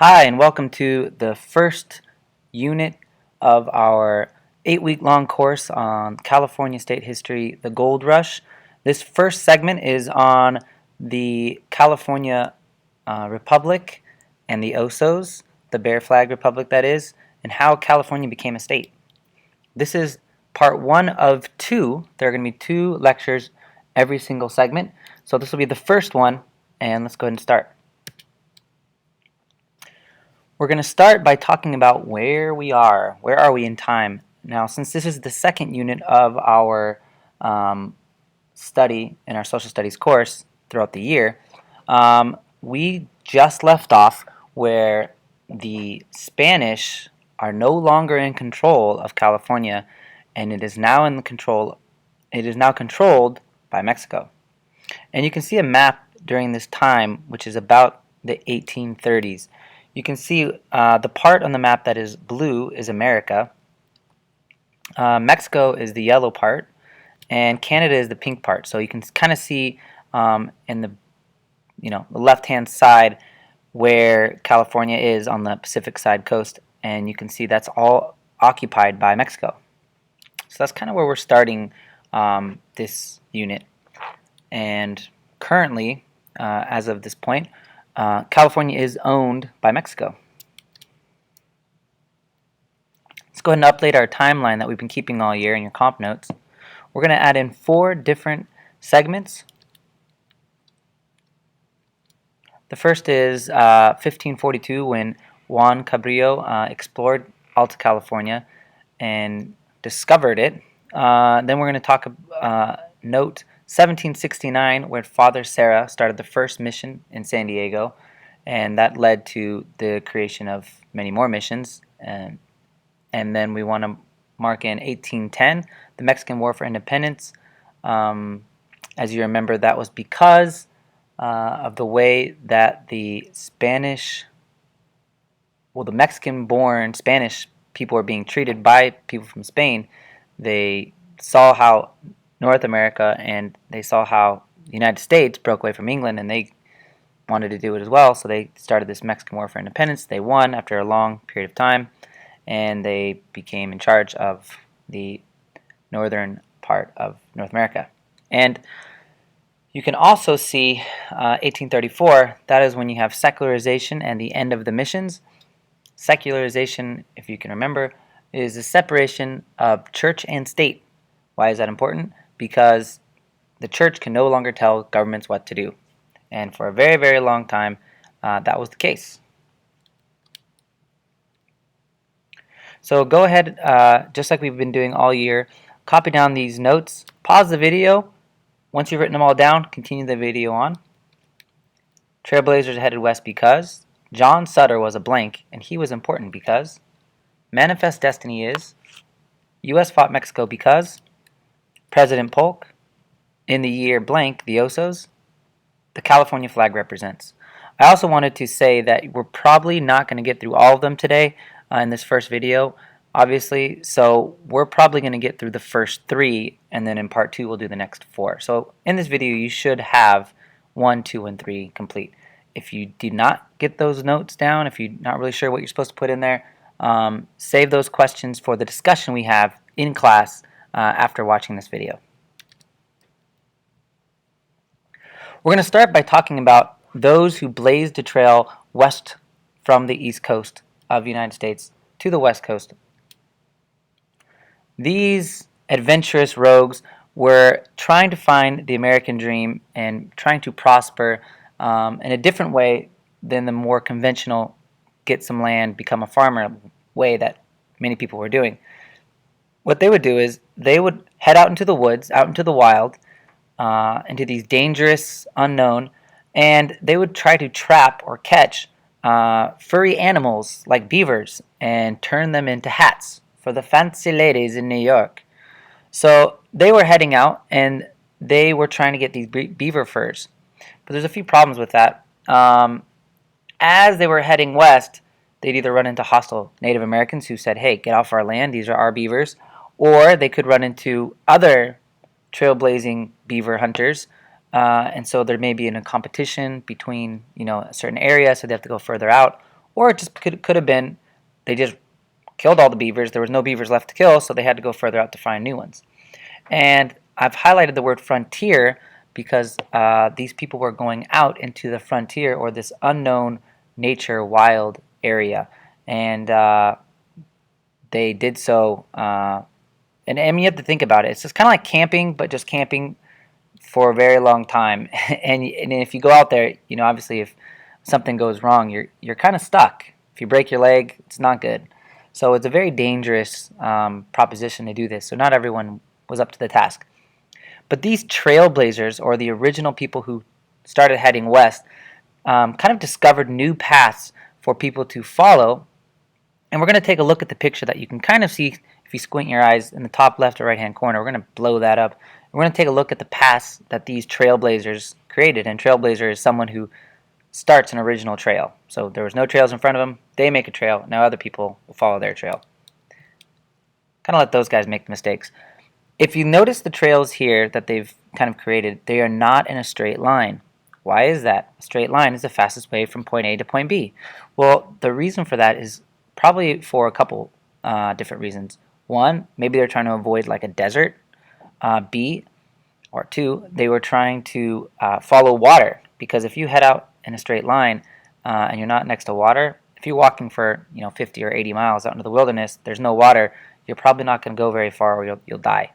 Hi, and welcome to the first unit of our 8-week long course on California state history, the Gold Rush. This first segment is on the California Republic and the Osos, the Bear Flag Republic that is, and how California became a state. This is part one of two. There are going to be two lectures every single segment. So this will be the first one, and let's go ahead and start. We're going to start by talking about where we are. Where are we in time? Now, since this is the second unit of our study in our social studies course throughout the year, we just left off where the Spanish are no longer in control of California, and it is now controlled by Mexico. And you can see a map during this time, which is about the 1830s. You can see the part on the map that is blue is America. Mexico is the yellow part, and Canada is the pink part. So you can kind of see in the the left-hand side where California is on the Pacific side coast, and you can see that's all occupied by Mexico. So that's kind of where we're starting this unit. And currently, as of this point, California is owned by Mexico. Let's go ahead and update our timeline that we've been keeping all year in your comp notes. We're going to add in 4 different segments. The first is 1542, when Juan Cabrillo explored Alta California and discovered it. Then we're going to talk note 1769, where Father Serra started the first mission in San Diego, and that led to the creation of many more missions. And then we want to mark in 1810, the Mexican War for Independence. As you remember, that was because of the way that the Mexican-born Spanish people were being treated by people from Spain. They saw how North America and they saw how the United States broke away from England, and they wanted to do it as well, so they started this Mexican War for Independence. They won after a long period of time, and they became in charge of the northern part of North America. And you can also see 1834, that is when you have secularization and the end of the missions. Secularization, if you can remember, is the separation of church and state. Why is that important? Because the church can no longer tell governments what to do. And for a very, very long time, that was the case. So go ahead, just like we've been doing all year, copy down these notes, pause the video. Once you've written them all down, continue the video on. Trailblazers headed west because John Sutter was a blank, and he was important because Manifest Destiny is U.S. fought Mexico because President Polk, in the year blank, the Osos, the California flag represents. I also wanted to say that we're probably not going to get through all of them today in this first video, obviously, so we're probably going to get through the first 3, and then in part 2 we'll do the next 4. So in this video you should have 1, 2, and 3 complete. If you did not get those notes down, if you're not really sure what you're supposed to put in there, save those questions for the discussion we have in class after watching this video. We're going to start by talking about those who blazed a trail west from the east coast of the United States to the west coast. These adventurous rogues were trying to find the American dream and trying to prosper in a different way than the more conventional get some land, become a farmer way that many people were doing. What they would do is they would head out into the woods, out into the wild, into these dangerous unknown, and they would try to trap or catch furry animals like beavers and turn them into hats for the fancy ladies in New York. So they were heading out and they were trying to get these beaver furs. But there's a few problems with that. As they were heading west, they'd either run into hostile Native Americans who said, hey, get off our land, these are our beavers, or they could run into other trailblazing beaver hunters, and so there may be a competition between a certain area, so they have to go further out, or it just could have been they just killed all the beavers. There was no beavers left to kill, so they had to go further out to find new ones. And I've highlighted the word frontier because these people were going out into the frontier, or this unknown nature wild area, and they did so. And I mean, you have to think about it. It's just kind of like camping, but just camping for a very long time. And if you go out there, you know, obviously if something goes wrong, you're kind of stuck. If you break your leg, it's not good. So it's a very dangerous proposition to do this. So not everyone was up to the task. But these trailblazers, or the original people who started heading west, kind of discovered new paths for people to follow. And we're going to take a look at the picture that you can kind of see if you squint your eyes in the top left or right hand corner. We're going to blow that up. We're going to take a look at the paths that these trailblazers created. And trailblazer is someone who starts an original trail. So there was no trails in front of them. They make a trail. Now other people will follow their trail. Kind of let those guys make the mistakes. If you notice the trails here that they've kind of created, they are not in a straight line. Why is that? A straight line is the fastest way from point A to point B. Well, the reason for that is probably for a couple different reasons. One, maybe they're trying to avoid like a desert. B, or two, they were trying to follow water, because if you head out in a straight line and you're not next to water, if you're walking for 50 or 80 miles out into the wilderness, there's no water, you're probably not going to go very far, or you'll die.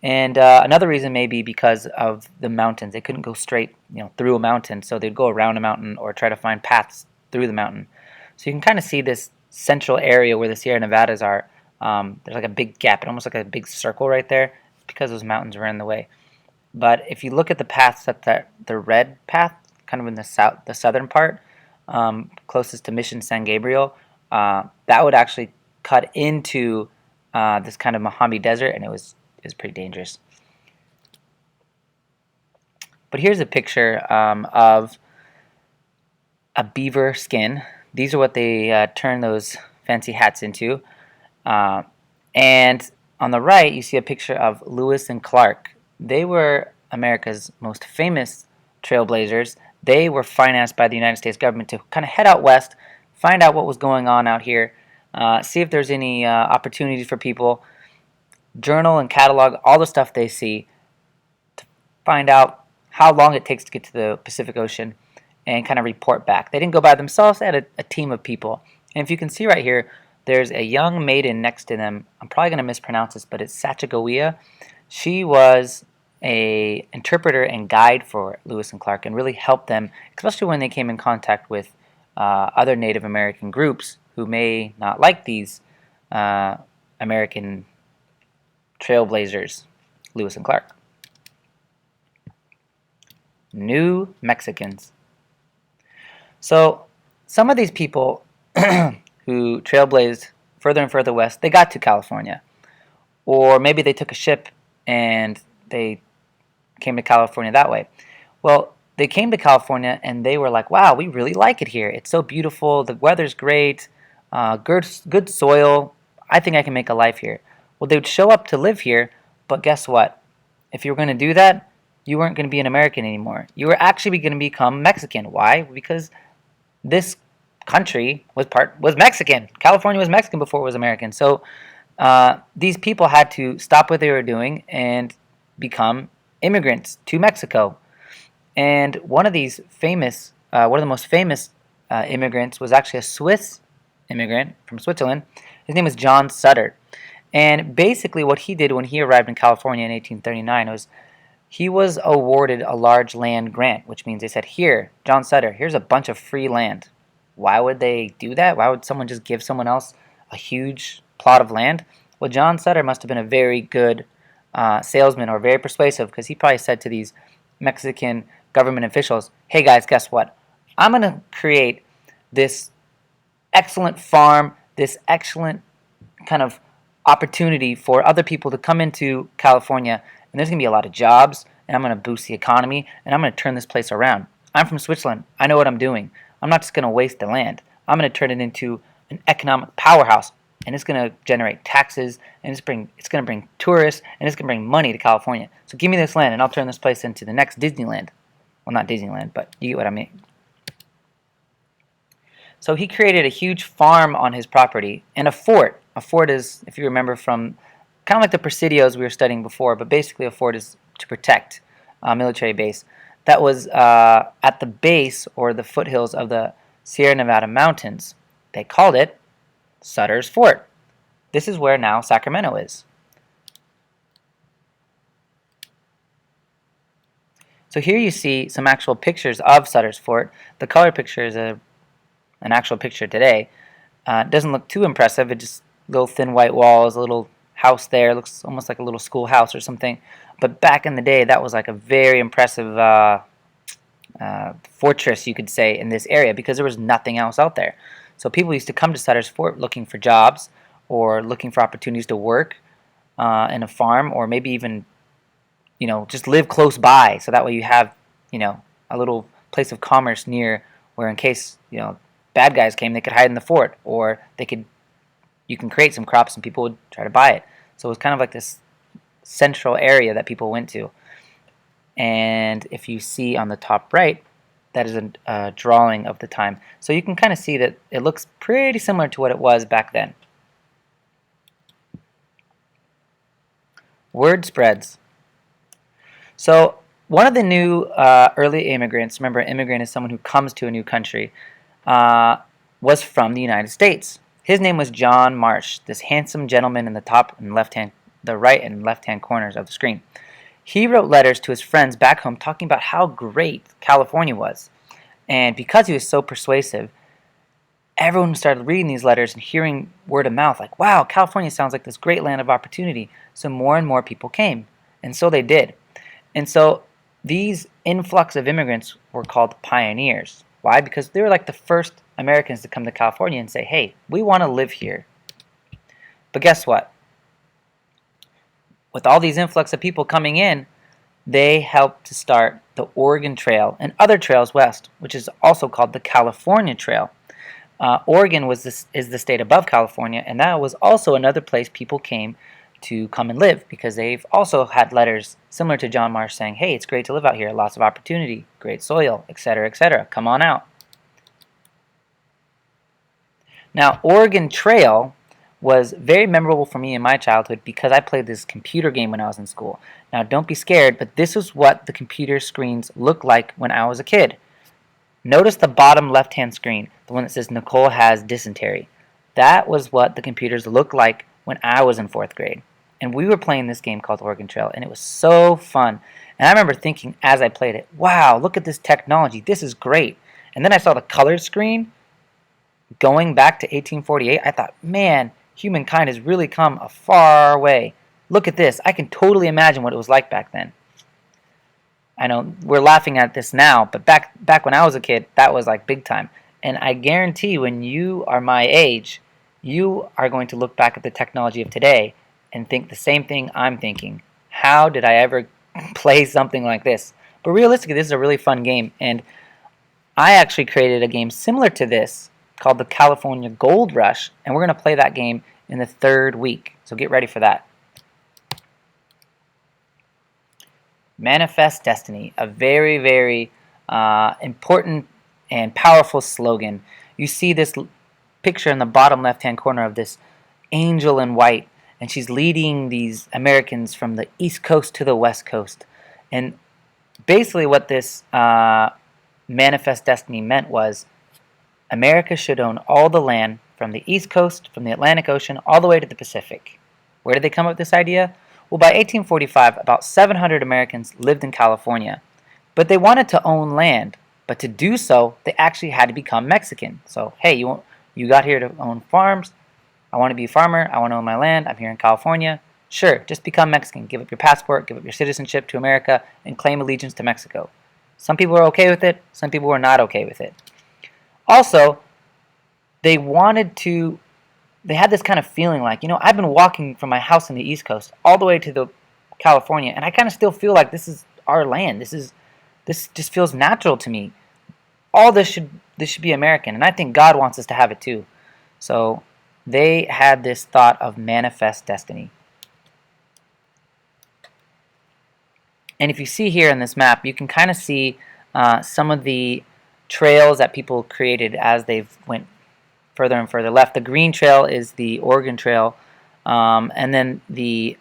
And another reason may be because of the mountains. They couldn't go straight through a mountain, so they'd go around a mountain or try to find paths through the mountain. So you can kind of see this central area where the Sierra Nevadas are. There's like a big gap, almost like a big circle right there, because those mountains were in the way. But if you look at the paths, that the red path, kind of in the southern part, closest to Mission San Gabriel, that would actually cut into this kind of Mojave Desert, and it was pretty dangerous. But here's a picture of a beaver skin. These are what they turn those fancy hats into. And on the right, you see a picture of Lewis and Clark. They were America's most famous trailblazers. They were financed by the United States government to kind of head out west, find out what was going on out here, see if there's any opportunities for people, journal and catalog all the stuff they see to find out how long it takes to get to the Pacific Ocean, and kind of report back. They didn't go by themselves, they had a team of people. And if you can see right here, there's a young maiden next to them. I'm probably going to mispronounce this, but it's Sacagawea. She was a interpreter and guide for Lewis and Clark, and really helped them, especially when they came in contact with other Native American groups who may not like these American trailblazers, Lewis and Clark. New Mexicans. So some of these people who trailblazed further and further west, they got to California. Or maybe they took a ship and they came to California that way. Well, they came to California and they were like, wow, we really like it here. It's so beautiful. The weather's great. Good soil. I think I can make a life here. Well, they would show up to live here, but guess what? If you were going to do that, you weren't going to be an American anymore. You were actually going to become Mexican. Why? Because this country was Mexican. California was Mexican before it was American. So these people had to stop what they were doing and become immigrants to Mexico. And one of the most famous immigrants was actually a Swiss immigrant from Switzerland. His name was John Sutter. And basically what he did when he arrived in California in 1839 was he was awarded a large land grant, which means they said, here, John Sutter, here's a bunch of free land. Why would they do that? Why would someone just give someone else a huge plot of land? Well, John Sutter must have been a very good salesman, or very persuasive, because he probably said to these Mexican government officials, hey guys, guess what? I'm going to create this excellent farm, this excellent kind of opportunity for other people to come into California, and there's going to be a lot of jobs, and I'm going to boost the economy, and I'm going to turn this place around. I'm from Switzerland. I know what I'm doing. I'm not just going to waste the land. I'm going to turn it into an economic powerhouse, and it's going to generate taxes, and it's going to bring tourists, and it's going to bring money to California. So give me this land, and I'll turn this place into the next Disneyland. Well, not Disneyland, but you get what I mean. So he created a huge farm on his property and a fort. A fort is, if you remember from kind of like the presidios we were studying before, but basically a fort is to protect a military base. That was at the base or the foothills of the Sierra Nevada mountains. They called it Sutter's Fort. This is where now Sacramento is. So here you see some actual pictures of Sutter's Fort. The color picture is an actual picture today. It doesn't look too impressive. It just little thin white walls, a little house there. It looks almost like a little schoolhouse or something. But back in the day, that was like a very impressive fortress, you could say, in this area because there was nothing else out there. So people used to come to Sutter's Fort looking for jobs or looking for opportunities to work in a farm, or maybe even just live close by, so that way you have a little place of commerce near where in case bad guys came, they could hide in the fort, or you can create some crops and people would try to buy it. So it was kind of like this central area that people went to. And if you see on the top right, that is a drawing of the time. So you can kind of see that it looks pretty similar to what it was back then. Word spreads. So one of the new early immigrants, remember immigrant is someone who comes to a new country, was from the United States. His name was John Marsh, this handsome gentleman in the top and the right and left-hand corners of the screen. He wrote letters to his friends back home talking about how great California was. And because he was so persuasive, everyone started reading these letters and hearing word of mouth like, wow, California sounds like this great land of opportunity. So more and more people came. And so they did. And so these influx of immigrants were called pioneers. Why? Because they were like the first Americans to come to California and say, hey, we want to live here. But guess what? With all these influx of people coming in, they helped to start the Oregon Trail and other trails west, which is also called the California Trail. Oregon is the state above California, and that was also another place people came to come and live because they've also had letters similar to John Marsh saying, hey, it's great to live out here, lots of opportunity, great soil, etc., etc. Come on out. Now, Oregon Trail was very memorable for me in my childhood because I played this computer game when I was in school. Now, don't be scared, but this is what the computer screens looked like when I was a kid. Notice the bottom left-hand screen, the one that says Nicole has dysentery. That was what the computers looked like when I was in 4th grade. And we were playing this game called Oregon Trail, and it was so fun. And I remember thinking as I played it, wow, look at this technology. This is great. And then I saw the colored screen going back to 1848. I thought, man, humankind has really come a far way. Look at this. I can totally imagine what it was like back then. I know we're laughing at this now, but back when I was a kid, that was like big time. And I guarantee when you are my age, you are going to look back at the technology of today and think the same thing I'm thinking. How did I ever play something like this? But realistically, this is a really fun game, and I actually created a game similar to this called the California Gold Rush, and we're going to play that game in the 3rd week. So get ready for that. Manifest Destiny, a very, very important and powerful slogan. You see this picture in the bottom left-hand corner of this angel in white, and she's leading these Americans from the East Coast to the West Coast. And basically what this Manifest Destiny meant was America should own all the land from the East Coast, from the Atlantic Ocean, all the way to the Pacific. Where did they come up with this idea? Well, by 1845, about 700 Americans lived in California. But they wanted to own land. But to do so, they actually had to become Mexican. So, hey, you got here to own farms. I want to be a farmer. I want to own my land. I'm here in California. Sure, just become Mexican. Give up your passport, give up your citizenship to America, and claim allegiance to Mexico. Some people were okay with it. Some people were not okay with it. Also, they had this kind of feeling like, I've been walking from my house in the East Coast all the way to the California, and I kind of still feel like this is our land. This just feels natural to me. All this should be American, and I think God wants us to have it too. So they had this thought of manifest destiny. And if you see here in this map, you can kind of see some of the trails that people created as they went further and further left. The green trail is the Oregon Trail, and then the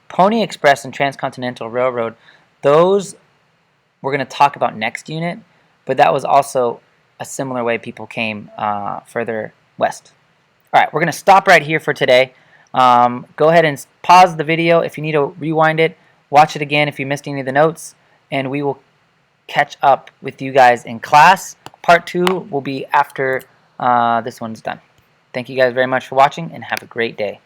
Pony Express and Transcontinental Railroad. Those we're going to talk about next unit, but that was also a similar way people came further west. All right, we're going to stop right here for today. Go ahead and pause the video. If you need to rewind it, watch it again if you missed any of the notes, and we will catch up with you guys in class. Part 2 will be after this one's done. Thank you guys very much for watching, and have a great day.